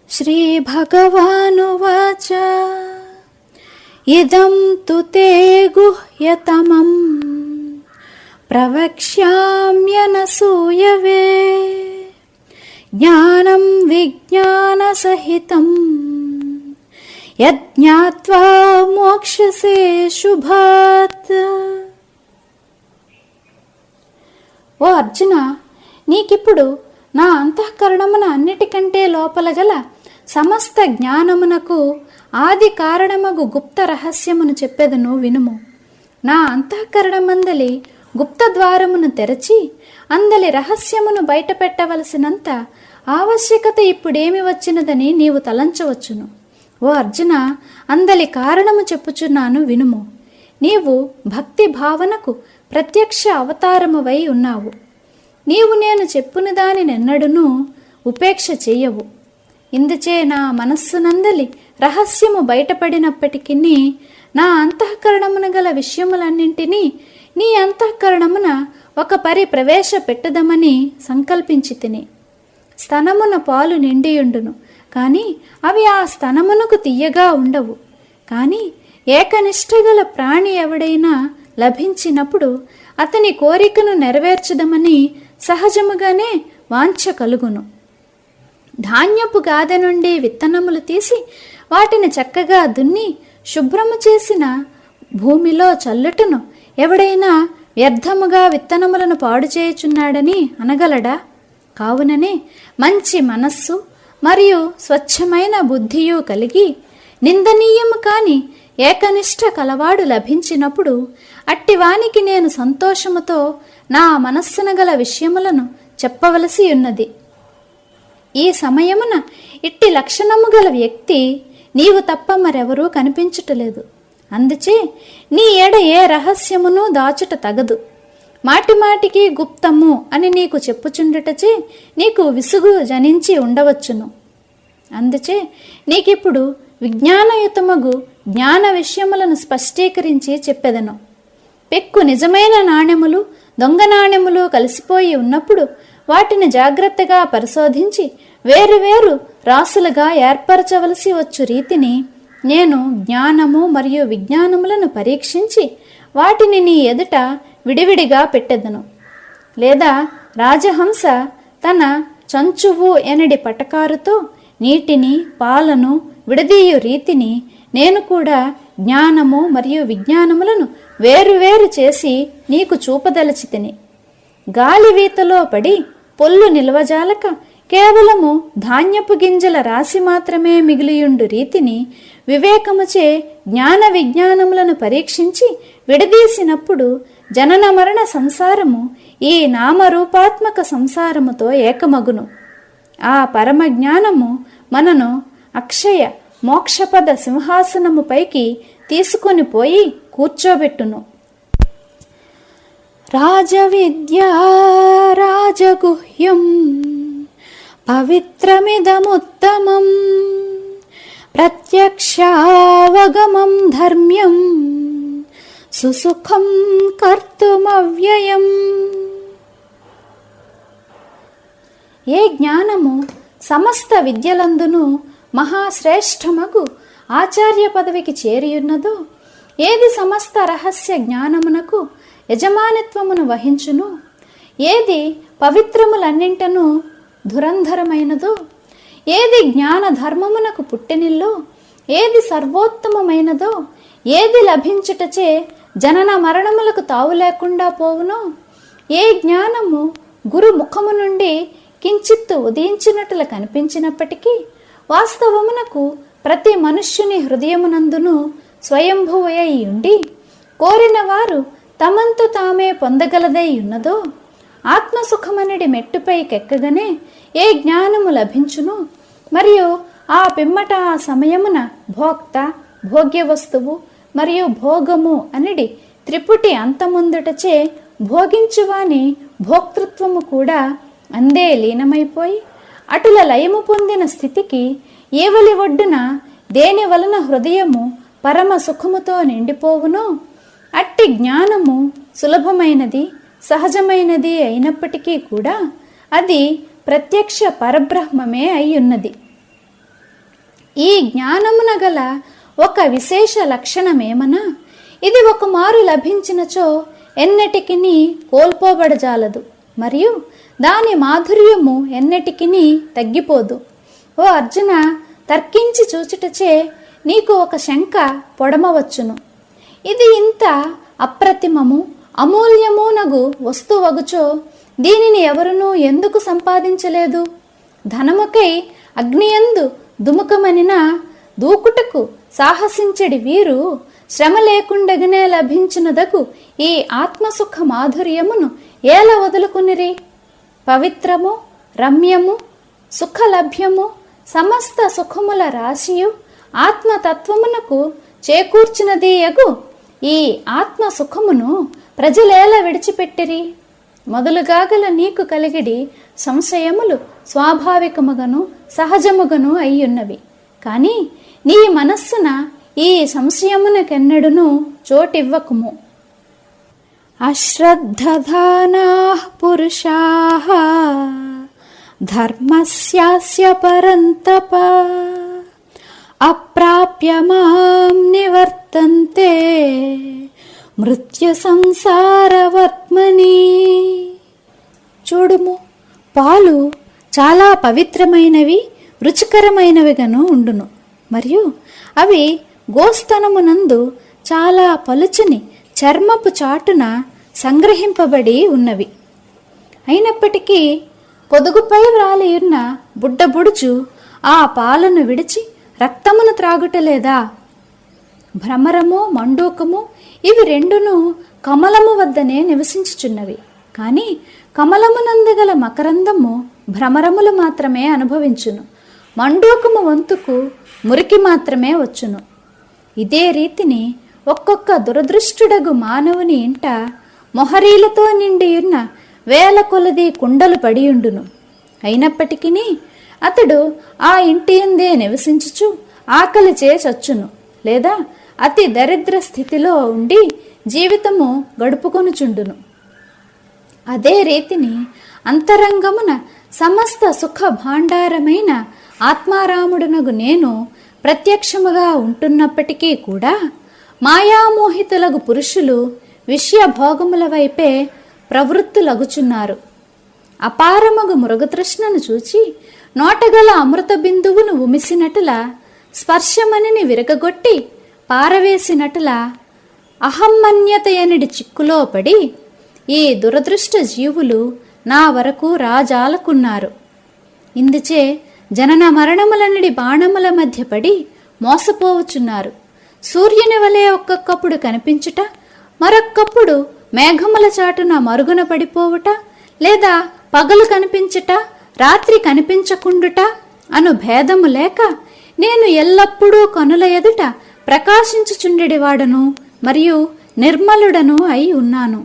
శ్రీభగవానువాచ ఇదం తు తే గుహ్యతమం ప్రవక్ష్యామ్యనసూయవే జ్ఞానం విజ్ఞానసహితం యజ్ఞాత్వా మోక్షసే శుభాత్. ఓ అర్జున, నీకిప్పుడు నా అంతఃకరణమున అన్నిటికంటే లోపల గల సమస్త జ్ఞానమునకు ఆది కారణమగు గుప్త రహస్యమును చెప్పెదను వినుము. నా అంతఃకరణమందలి గుప్త ద్వారమును తెరచి అందలి రహస్యమును బయటపెట్టవలసినంత ఆవశ్యకత ఇప్పుడేమి వచ్చినదని నీవు తలంచవచ్చును. ఓ అర్జున, అందలి కారణము చెప్పుచున్నాను వినుము. నీవు భక్తి భావనకు ప్రత్యక్ష అవతారమువై ఉన్నావు. నీవు నేను చెప్పుని దానినెన్నడూనూ ఉపేక్ష చెయ్యవు. ఇందుచే నా మనస్సునందలి రహస్యము బయటపడినప్పటికీ నా అంతఃకరణమున గల విషయములన్నింటినీ నీ అంతఃకరణమున ఒక పరి ప్రవేశపెట్టుదమని సంకల్పించి తిని. స్తనమున పాలు నిండియుండును, కాని అవి ఆ స్తనమునకు తీయగా ఉండవు. కాని ఏకనిష్ఠగల ప్రాణి ఎవడైనా లభించినప్పుడు అతని కోరికను నెరవేర్చుదమని సహజముగానే వాంఛ కలుగును. ధాన్యపు గాదె నుండి విత్తనములు తీసి వాటిని చక్కగా దున్ని శుభ్రము చేసిన భూమిలో చల్లుటను ఎవడైనా వ్యర్థముగా విత్తనములను పాడు చేయుచున్నాడని అనగలడా? కావుననే మంచి మనస్సు మరియు స్వచ్ఛమైన బుద్ధియు కలిగి నిందనీయము కాని ఏకనిష్ట కలవాడు లభించినప్పుడు అట్టివానికి నేను సంతోషముతో నా మనస్సున గల విషయములను చెప్పవలసి ఉన్నది. ఈ సమయమున ఇట్టి లక్షణము గల వ్యక్తి నీవు తప్ప మరెవరూ కనిపించుటలేదు. అందుచే నీ ఎడ ఏ రహస్యమును దాచుట తగదు. మాటిమాటికి గుప్తము అని నీకు చెప్పుచుండుటచే నీకు విసుగు జనించి ఉండవచ్చును. అందుచే నీకిప్పుడు విజ్ఞానయుతమగు జ్ఞాన విషయములను స్పష్టీకరించి చెప్పెదను. పెక్కు నిజమైన నాణెములు దొంగ నాణెములు కలిసిపోయి ఉన్నప్పుడు వాటిని జాగ్రత్తగా పరిశోధించి వేరువేరు రాసులుగా ఏర్పరచవలసి వచ్చు రీతిని నేను జ్ఞానము మరియు విజ్ఞానములను పరీక్షించి వాటిని నీ ఎదుట విడివిడిగా పెట్టెదను. లేదా రాజహంస తన చంచువు ఎనడి పటకారుతో నీటిని పాలను విడదీయు రీతిని నేను కూడా జ్ఞానము మరియు విజ్ఞానములను వేరువేరు చేసి నీకు చూపదలచితిని. గాలి వీతలో పడి పొల్లు నిల్వజాలక కేవలము ధాన్యపు గింజల రాశి మాత్రమే మిగిలియుండు రీతిని వివేకముచే జ్ఞాన విజ్ఞానములను పరీక్షించి విడదీసినప్పుడు జనన మరణ సంసారము ఈ నామరూపాత్మక సంసారముతో ఏకమగును. ఆ పరమ జ్ఞానము మనను అక్షయ మోక్షపద సింహాసనము పైకి తీసుకొని పోయి కూర్చోబెట్టును. రాజవిద్యా రాజగుహ్యం పవిత్రమిదముత్తమం ప్రత్యక్షావగమం ధర్మ్యం సుసుఖం కర్తుమవ్యయం. ఏ జ్ఞానము సమస్త విద్యలందును మహాశ్రేష్టమగు ఆచార్య పదవికి చేరియున్నదో, ఏది సమస్త రహస్య జ్ఞానమునకు యజమానిత్వమును వహించును, ఏది పవిత్రములన్నింటను ధురంధరమైనదో, ఏది జ్ఞాన ధర్మమునకు పుట్టినిల్లో, ఏది సర్వోత్తమమైనదో, ఏది లభించుటచే జనన మరణములకు తావు లేకుండా పోవునో, ఏ జ్ఞానము గురు ముఖము నుండి కించిత్తు ఉదయించినట్లు కనిపించినప్పటికీ వాస్తవమునకు ప్రతి మనుష్యుని హృదయమునందును స్వయంభువై ఉండి కోరిన వారు తమంతు తామే పొందగలదై ఉన్నదో, ఆత్మసుఖమనడి మెట్టుపైకెక్కగానే ఏ జ్ఞానము లభించును మరియు ఆ పిమ్మట ఆ సమయమున భోక్త భోగ్య వస్తువు మరియు భోగము అనడి త్రిపుటి అంతముందుటచే భోగించువాని భోక్తృత్వము కూడా అందే లీనమైపోయి అటుల లయము పొందిన స్థితికి ఏవలి ఒడ్డున దేని వలన హృదయము పరమ సుఖముతో నిండిపోవునో అట్టి జ్ఞానము సులభమైనది సహజమైనది అయినప్పటికీ కూడా అది ప్రత్యక్ష పరబ్రహ్మమే అయ్యున్నది. ఈ జ్ఞానమున గల ఒక విశేష లక్షణమేమనా, ఇది ఒక మారు లభించినచో ఎన్నటికిని కోల్పోబడజాలదు, మరియు దాని మాధుర్యము ఎన్నటికిని తగ్గిపోదు. ఓ అర్జున, తర్కించి చూచుటచే నీకు ఒక శంక పొడమవచ్చును. ఇది ఇంత అప్రతిమము అమూల్యమునగు వస్తువగుచో దీనిని ఎవరునూ ఎందుకు సంపాదించలేదు? ధనముకై అగ్నియందు దుముకమనిన దూకుటకు సాహసించడి వీరు శ్రమ లేకుండగనే లభించినదగు ఈ ఆత్మసుఖ మాధుర్యమును ఏల వదులుకునిరి? పవిత్రము, రమ్యము, సుఖలభ్యము, సమస్త సుఖముల రాశియు ఆత్మతత్వమునకు చేకూర్చినదీయగు ఈ ఆత్మ సుఖమును ప్రజలేల విడిచిపెట్టిరి? మొదలుగా గల నీకు కలిగిడి సంశయములు స్వాభావికముగను సహజముగను అయ్యున్నవి. కానీ నీ మనస్సున ఈ సంశయమునకెన్నడును చోటివ్వకుము. అశ్రద్ధధానాః పురుషాః ధర్మస్యాస్య పరంతప అప్రాప్య మాం నివర్తంతే మృత్యు సంసారవర్త్మని. చూడుము, పాలు చాలా పవిత్రమైనవి, రుచికరమైనవిగాను ఉండును, మరియు అవి గోస్తనమునందు చాలా పలుచని చర్మపు చాటున సంగ్రహింపబడి ఉన్నవి. అయినప్పటికీ పొదుగుపై వ్రాలియున్న బుడ్డబుడుచు ఆ పాలను విడిచి రక్తమును త్రాగుటలేదా? భ్రమరము, మండూకము ఇవి రెండును కమలము వద్దనే నివసించుచున్నవి. కానీ కమలమునందు గల మకరందము భ్రమరములు మాత్రమే అనుభవించును. మండూకము వంతుకు మురికి మాత్రమే వచ్చును. ఇదే రీతిని ఒక్కొక్క దురదృష్టుడగు మానవుని ఇంట మొహరీలతో నిండియున్న వేల కొలది కుండలు పడియుండును. అయినప్పటికీ అతడు ఆ ఇంటి యందే నివసించుచు ఆకలిచే చచ్చును, లేదా అతి దరిద్ర స్థితిలో ఉండి జీవితము గడుపుకొనుచుండును. అదే రీతిని అంతరంగమున సమస్త సుఖ భాండారమైన ఆత్మారాముడునగు నేను ప్రత్యక్షముగా ఉంటున్నప్పటికీ కూడా మాయామోహితులగు పురుషులు విషయ భోగముల వైపే ప్రవృత్తులగుచున్నారు. అపారమగు మృగతృష్ణను చూచి నోటగల అమృత బిందువును ఉమిసినటుల, స్పర్శమనిని విరగగొట్టి పారవేసినటుల అహమ్మన్యతయనిడి చిక్కులో పడి ఈ దురదృష్ట జీవులు నా వరకు రాజాలకున్నారు. ఇందుచే జనన మరణములనిడి బాణముల మధ్య పడి మోసపోవచున్నారు. సూర్యుని వలె ఒక్కొక్కప్పుడు కనిపించుట, మరొక్కప్పుడు మేఘముల చాటున మరుగున పడిపోవుట, లేదా పగలు కనిపించుట రాత్రి కనిపించకుండుట అను భేదము లేక నేను ఎల్లప్పుడూ కనుల ఎదుట ప్రకాశించుచుండెడివాడను మరియు నిర్మలుడను అయి ఉన్నాను.